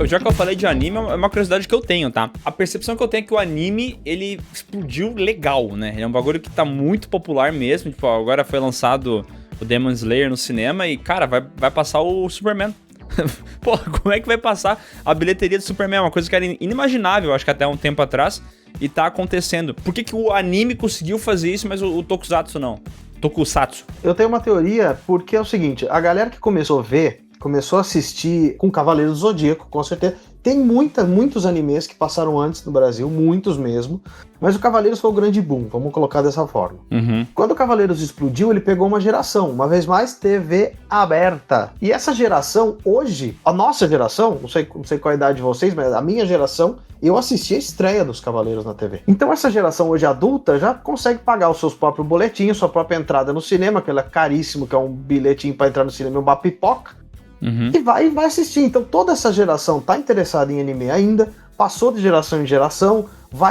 Já que eu falei de anime, é uma curiosidade que eu tenho, tá? A percepção que eu tenho é que o anime, ele explodiu legal, né? Ele é um bagulho que tá muito popular mesmo. Tipo, agora foi lançado o Demon Slayer no cinema e, cara, vai passar o Superman. Pô, como é que vai passar a bilheteria do Superman? Uma coisa que era inimaginável, acho que até um tempo atrás, e tá acontecendo. Por que o anime conseguiu fazer isso, mas o Tokusatsu não? Tokusatsu. Eu tenho uma teoria, porque é o seguinte, a galera que começou a ver, começou a assistir com Cavaleiros do Zodíaco, com certeza. Tem muitos animes que passaram antes no Brasil, muitos mesmo, mas o Cavaleiros foi o grande boom, vamos colocar dessa forma. Uhum. Quando o Cavaleiros explodiu, ele pegou uma geração, uma vez mais, TV aberta. E essa geração, hoje, a nossa geração, não sei qual a idade de vocês, mas a minha geração, eu assisti a estreia dos Cavaleiros na TV. Então essa geração hoje adulta já consegue pagar os seus próprios boletinhos, sua própria entrada no cinema, que é caríssimo, que é um bilhetinho para entrar no cinema e uma pipoca. Uhum. E vai assistir. Então toda essa geração tá interessada em anime ainda, passou de geração em geração,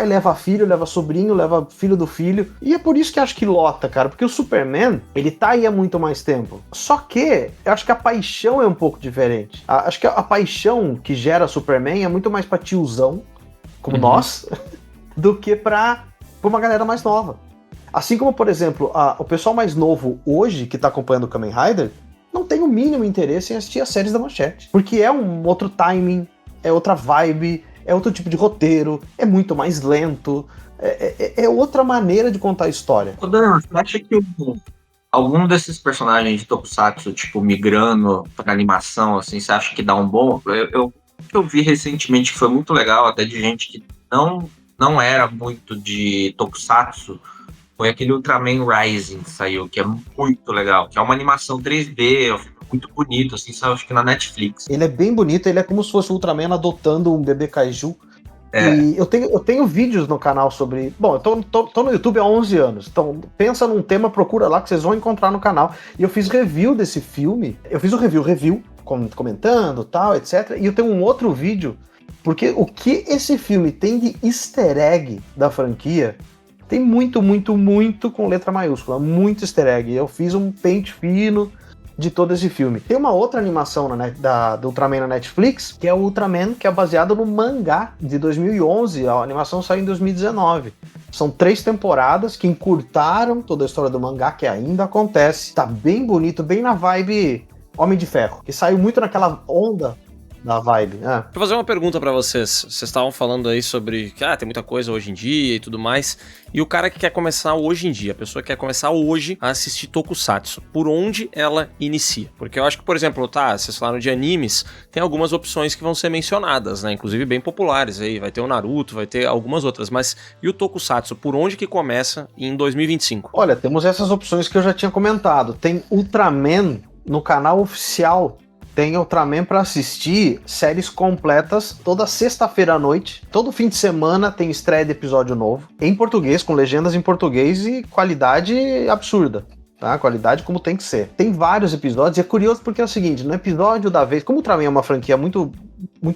leva filho, leva sobrinho, leva filho do filho. E é por isso que acho que lota, cara, porque o Superman, ele tá aí há muito mais tempo. Só que eu acho que a paixão é um pouco diferente. Acho que a paixão que gera Superman é muito mais pra tiozão, como nós, do que pra uma galera mais nova. Assim como, por exemplo, o pessoal mais novo hoje, que tá acompanhando o Kamen Rider, não tem o mínimo interesse em assistir as séries da Manchete. Porque é um outro timing, é outra vibe, é outro tipo de roteiro, é muito mais lento, é outra maneira de contar a história. Dan, você acha que algum desses personagens de Tokusatsu, tipo, migrando pra animação, assim, você acha que dá um bom... Eu vi recentemente que foi muito legal, até de gente que não era muito de Tokusatsu, foi aquele Ultraman Rising que saiu, que é muito legal, que é uma animação 3D, muito bonito, assim, saiu acho que na Netflix. Ele é bem bonito, ele é como se fosse o Ultraman adotando um bebê kaiju. É. E eu tenho vídeos no canal sobre... Bom, eu tô no YouTube há 11 anos, então pensa num tema, procura lá que vocês vão encontrar no canal. E eu fiz review desse filme, eu fiz o review, comentando, tal, etc. E eu tenho um outro vídeo, porque o que esse filme tem de easter egg da franquia... Tem muito, muito, muito com letra maiúscula, muito easter egg. Eu fiz um pente fino de todo esse filme. Tem uma outra animação do Ultraman na Netflix, que é o Ultraman, que é baseado no mangá de 2011. A animação saiu em 2019. São 3 temporadas que encurtaram toda a história do mangá, que ainda acontece. Tá bem bonito, bem na vibe Homem de Ferro, que saiu muito naquela onda da vibe. Deixa eu fazer uma pergunta pra vocês. Vocês estavam falando aí sobre que tem muita coisa hoje em dia e tudo mais. E o cara que quer começar hoje em dia, a pessoa que quer começar hoje a assistir Tokusatsu, por onde ela inicia? Porque eu acho que, por exemplo, vocês falaram de animes, tem algumas opções que vão ser mencionadas, né? Inclusive bem populares aí. Vai ter o Naruto, vai ter algumas outras. Mas e o Tokusatsu? Por onde que começa em 2025? Olha, temos essas opções que eu já tinha comentado. Tem Ultraman no canal oficial. Tem Ultraman para assistir séries completas toda sexta-feira à noite. Todo fim de semana tem estreia de episódio novo. Em português, com legendas em português e qualidade absurda. Tá? Qualidade como tem que ser. Tem vários episódios e é curioso porque é o seguinte, no episódio da vez, como o Ultraman é uma franquia muito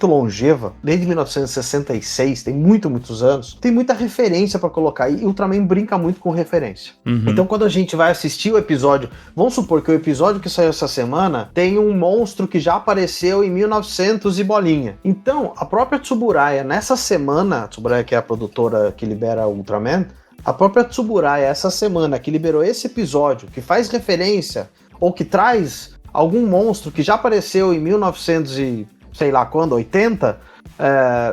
longeva, desde 1966, tem muitos anos, tem muita referência pra colocar, e Ultraman brinca muito com referência. Então quando a gente vai assistir o episódio, vamos supor que o episódio que saiu essa semana tem um monstro que já apareceu em 1900 e bolinha. Então a própria Tsuburaya, nessa semana, a Tsuburaya que é a produtora que libera o Ultraman, a própria Tsuburaya, essa semana que liberou esse episódio, que faz referência, ou que traz algum monstro que já apareceu em 1900 e sei lá quando, 80,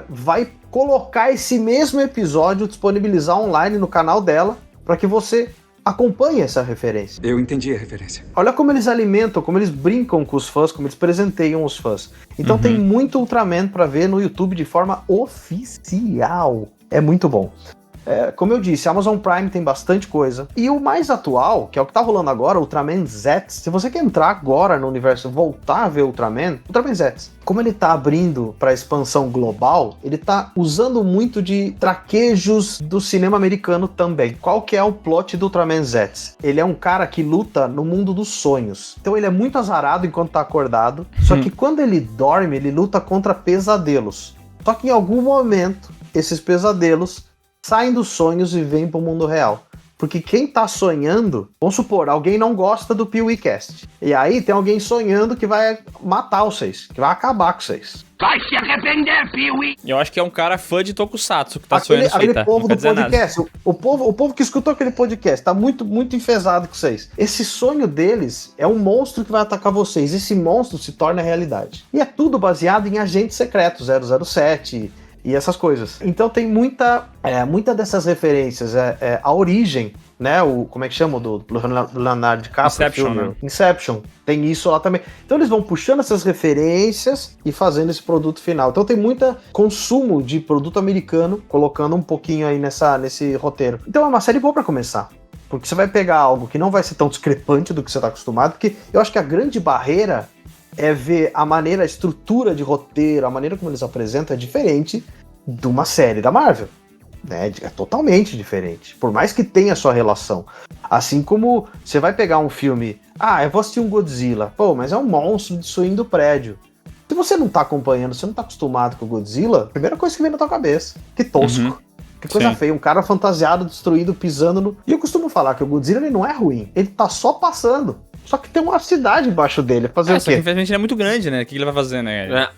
vai colocar esse mesmo episódio, disponibilizar online no canal dela, para que você acompanhe essa referência. Eu entendi a referência. Olha como eles alimentam, como eles brincam com os fãs, como eles presenteiam os fãs. Então tem muito Ultraman para ver no YouTube de forma oficial. É muito bom. Como eu disse, a Amazon Prime tem bastante coisa. E o mais atual, que é o que tá rolando agora, Ultraman Z. Se você quer entrar agora no universo, voltar a ver Ultraman Z. Como ele tá abrindo para expansão global, ele tá usando muito de traquejos do cinema americano também. Qual que é o plot do Ultraman Z? Ele é um cara que luta no mundo dos sonhos. Então ele é muito azarado enquanto tá acordado. Só que quando ele dorme, ele luta contra pesadelos. Só que em algum momento, esses pesadelos saem dos sonhos e vêm pro mundo real. Porque quem tá sonhando, vamos supor, alguém não gosta do PeeWee Cast. E aí tem alguém sonhando que vai matar vocês, que vai acabar com vocês. Vai se arrepender, Pee-wee! Eu acho que é um cara fã de Tokusatsu que tá Aquele, sonhando isso aí, aquele tá? povo Não do quer dizer nada. podcast, o povo que escutou aquele podcast, tá muito, muito enfesado com vocês. Esse sonho deles é um monstro que vai atacar vocês. Esse monstro se torna realidade. E é tudo baseado em agente secreto, 007 e essas coisas. Então tem muita dessas referências. A origem, né? Como é que chama do Leonardo DiCaprio? Inception, filme? né? Inception. Tem isso lá também. Então eles vão puxando essas referências e fazendo esse produto final. Então tem muito consumo de produto americano, colocando um pouquinho aí nesse roteiro. Então é uma série boa pra começar. Porque você vai pegar algo que não vai ser tão discrepante do que você tá acostumado, porque eu acho que a grande barreira é ver a estrutura de roteiro, a maneira como eles apresentam é diferente de uma série da Marvel. Né? É totalmente diferente. Por mais que tenha a sua relação. Assim como você vai pegar um filme... eu vou assistir um Godzilla. Pô, mas é um monstro destruindo do prédio. Se você não tá acompanhando, você não tá acostumado com o Godzilla, a primeira coisa que vem na tua cabeça, que tosco. Uhum. Que coisa Sim. feia, um cara fantasiado, destruído, pisando no... E eu costumo falar que o Godzilla ele não é ruim, ele tá só passando. Só que tem uma cidade embaixo dele, fazer o Só que quê? infelizmente ele é muito grande, né? O que ele vai fazer, né?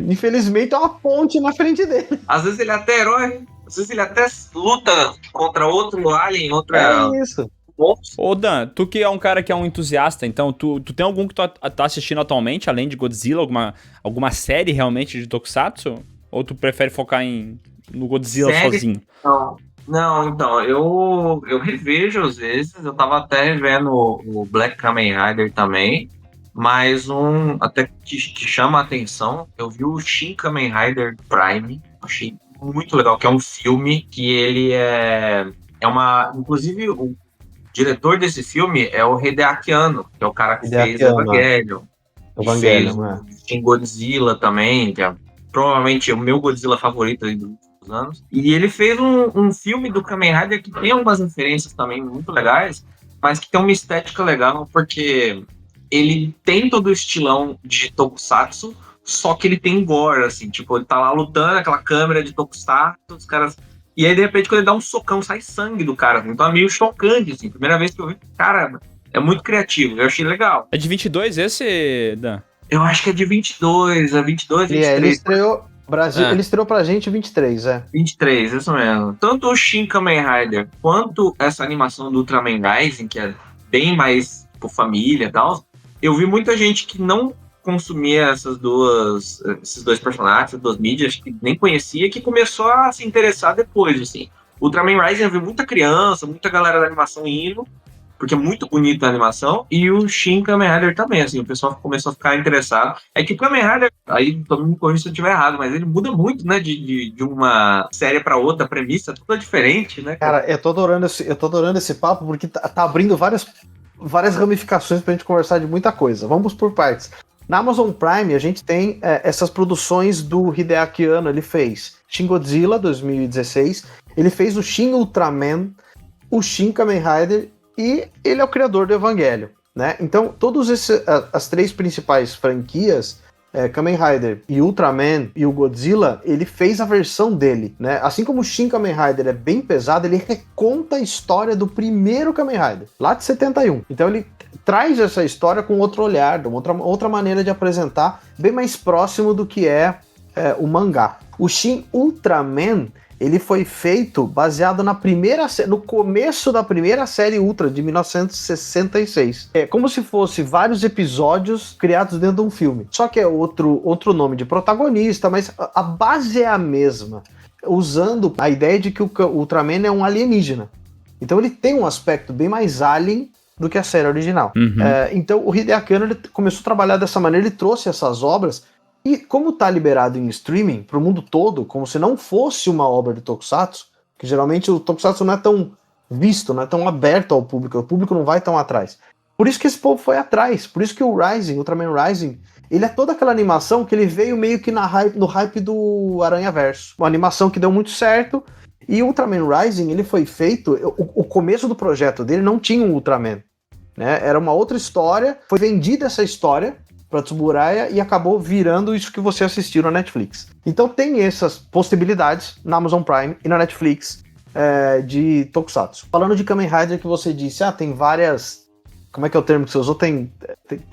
Infelizmente é uma ponte na frente dele. Às vezes ele é até herói, às vezes ele até luta contra outro alien, outra É isso. monstro. Ô Dan, tu que é um cara que é um entusiasta, então, tu tem algum que tu tá assistindo atualmente, além de Godzilla, alguma série realmente de Tokusatsu? Ou tu prefere focar no Godzilla Série? sozinho? Não, então, eu revejo às vezes, eu tava até revendo o Black Kamen Rider também, mas até que chama a atenção, eu vi o Shin Kamen Rider Prime, achei muito legal, que é um filme que ele inclusive o diretor desse filme é o Hideaki Anno, que é o cara que fez Evangelion. Evangelion, Fez o Shin Godzilla também, que é provavelmente o meu Godzilla favorito aí dos últimos anos. E ele fez um filme do Kamen Rider que tem algumas referências também muito legais, mas que tem uma estética legal, porque ele tem todo o estilão de Tokusatsu, só que ele tem gore, assim, tipo, ele tá lá lutando, aquela câmera de Tokusatsu, os caras... E aí, de repente, quando ele dá um socão, sai sangue do cara, assim, então é meio chocante, assim, primeira vez que eu vi, cara, é muito criativo, eu achei legal. É de 22 esse, Dan? Eu acho que é de 22, 23. Ele estreou... Brasil, ele estreou pra gente 23, 23, isso mesmo. Tanto o Shin Kamen Rider quanto essa animação do Ultraman Rising, que é bem mais por família e tal, eu vi muita gente que não consumia esses dois personagens, essas duas mídias, que nem conhecia, que começou a se interessar depois, assim. O Ultraman Rising eu vi muita criança, muita galera da animação indo, porque é muito bonita a animação, e o Shin Kamen Rider também, assim, o pessoal começou a ficar interessado. É que o Kamen Rider, aí todo mundo me corrija se eu estiver errado, mas ele muda muito, né, de uma série pra outra, a premissa é toda diferente, né? Cara, eu tô adorando esse papo, porque tá abrindo várias ramificações pra gente conversar de muita coisa. Vamos por partes. Na Amazon Prime, a gente tem essas produções do Hideaki Anno. Ele fez Shin Godzilla, 2016, ele fez o Shin Ultraman, o Shin Kamen Rider, e ele é o criador do Evangelho, né? Então, as três principais franquias, Kamen Rider e Ultraman e o Godzilla, ele fez a versão dele, né? Assim como o Shin Kamen Rider é bem pesado, ele reconta a história do primeiro Kamen Rider, lá de 71. Então ele traz essa história com outro olhar, outra maneira de apresentar, bem mais próximo do que é o mangá. O Shin Ultraman, ele foi feito baseado no começo da primeira série Ultra, de 1966. É como se fosse vários episódios criados dentro de um filme. Só que é outro nome de protagonista, mas a base é a mesma. Usando a ideia de que o Ultraman é um alienígena. Então ele tem um aspecto bem mais alien do que a série original. Uhum. Então o Hideaki Anno ele começou a trabalhar dessa maneira, ele trouxe essas obras. E como tá liberado em streaming pro mundo todo, como se não fosse uma obra de Tokusatsu, que geralmente o Tokusatsu não é tão visto, não é tão aberto ao público não vai tão atrás. Por isso que esse povo foi atrás, por isso que o Ultraman Rising, ele é toda aquela animação que ele veio meio que no hype do Aranhaverso. Uma animação que deu muito certo, e o Ultraman Rising, ele foi feito, o começo do projeto dele não tinha um Ultraman, né? Era uma outra história, foi vendida essa história para Tsuburaya e acabou virando isso que você assistiu na Netflix. Então tem essas possibilidades na Amazon Prime e na Netflix de Tokusatsu. Falando de Kamen Rider que você disse, tem várias Como é que é o termo que você usou? Tem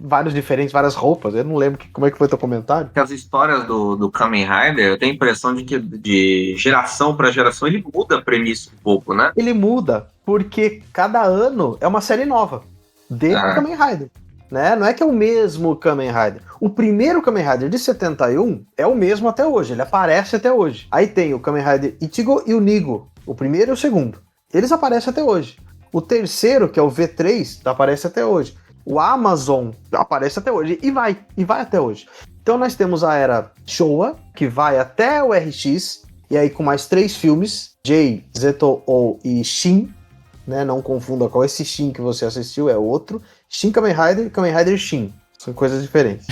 vários diferentes, várias roupas. Eu não lembro como é que foi teu comentário. Porque as histórias do Kamen Rider, eu tenho a impressão de que de geração para geração ele muda a premissa um pouco, né? Ele muda porque cada ano é uma série nova de Kamen Rider. Né? Não é que é o mesmo Kamen Rider. O primeiro Kamen Rider de 71 é o mesmo até hoje, ele aparece até hoje. Aí tem o Kamen Rider Ichigo e o Nigo, o primeiro e o segundo. Eles aparecem até hoje. O terceiro, que é o V3, aparece até hoje. O Amazon aparece até hoje. E vai até hoje. Então nós temos a era Showa, que vai até o RX, e aí com mais 3 filmes, J, Zeto-O e Shin, né? Não confunda com esse Shin que você assistiu, é outro. Shin Kamen Rider e Kamen Rider Shin. São coisas diferentes.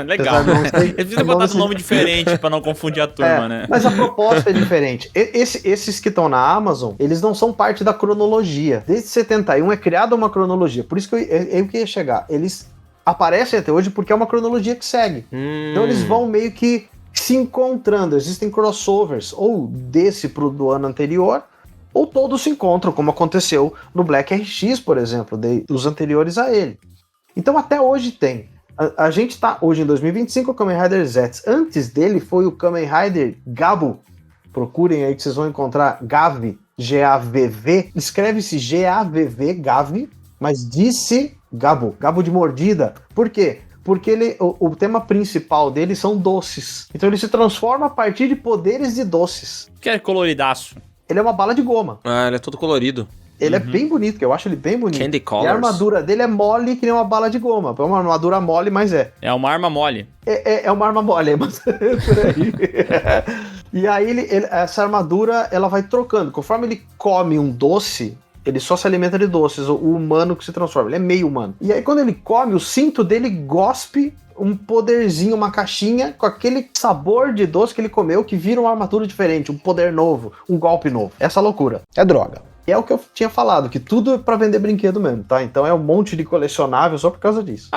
Legal. Ele precisa botar um nome diferente pra não confundir a turma, né? Mas a proposta é diferente. Esses que estão na Amazon, eles não são parte da cronologia. Desde 71 é criada uma cronologia. Por isso que eu ia chegar. Eles aparecem até hoje porque é uma cronologia que segue. Então eles vão meio que se encontrando. Existem crossovers, ou desse pro do ano anterior, ou todos se encontram, como aconteceu no Black RX, por exemplo, dos anteriores a ele. Então até hoje tem. A gente tá hoje em 2025 o Kamen Rider Zets. Antes dele foi o Kamen Rider Gabu. Procurem aí que vocês vão encontrar Gav, G-A-V-V. Escreve-se G-A-V-V, Gav, mas disse Gabu, Gabu de mordida. Por quê? Porque o tema principal dele são doces. Então ele se transforma a partir de poderes de doces. Que é coloridaço. Ele é uma bala de goma. Ah, ele é todo colorido. Ele é bem bonito, que eu acho ele bem bonito. Candy colors. E a armadura dele é mole que nem uma bala de goma. É uma armadura mole, mas é. É uma arma mole. É uma arma mole, mas por aí. E aí essa armadura, ela vai trocando. Conforme ele come um doce, ele só se alimenta de doces. O humano que se transforma, ele é meio humano. E aí quando ele come, o cinto dele gospe um poderzinho, uma caixinha com aquele sabor de doce que ele comeu, que vira uma armadura diferente, um poder novo, um golpe novo. Essa loucura. É droga. E é o que eu tinha falado, que tudo é pra vender brinquedo mesmo, tá? Então é um monte de colecionável só por causa disso.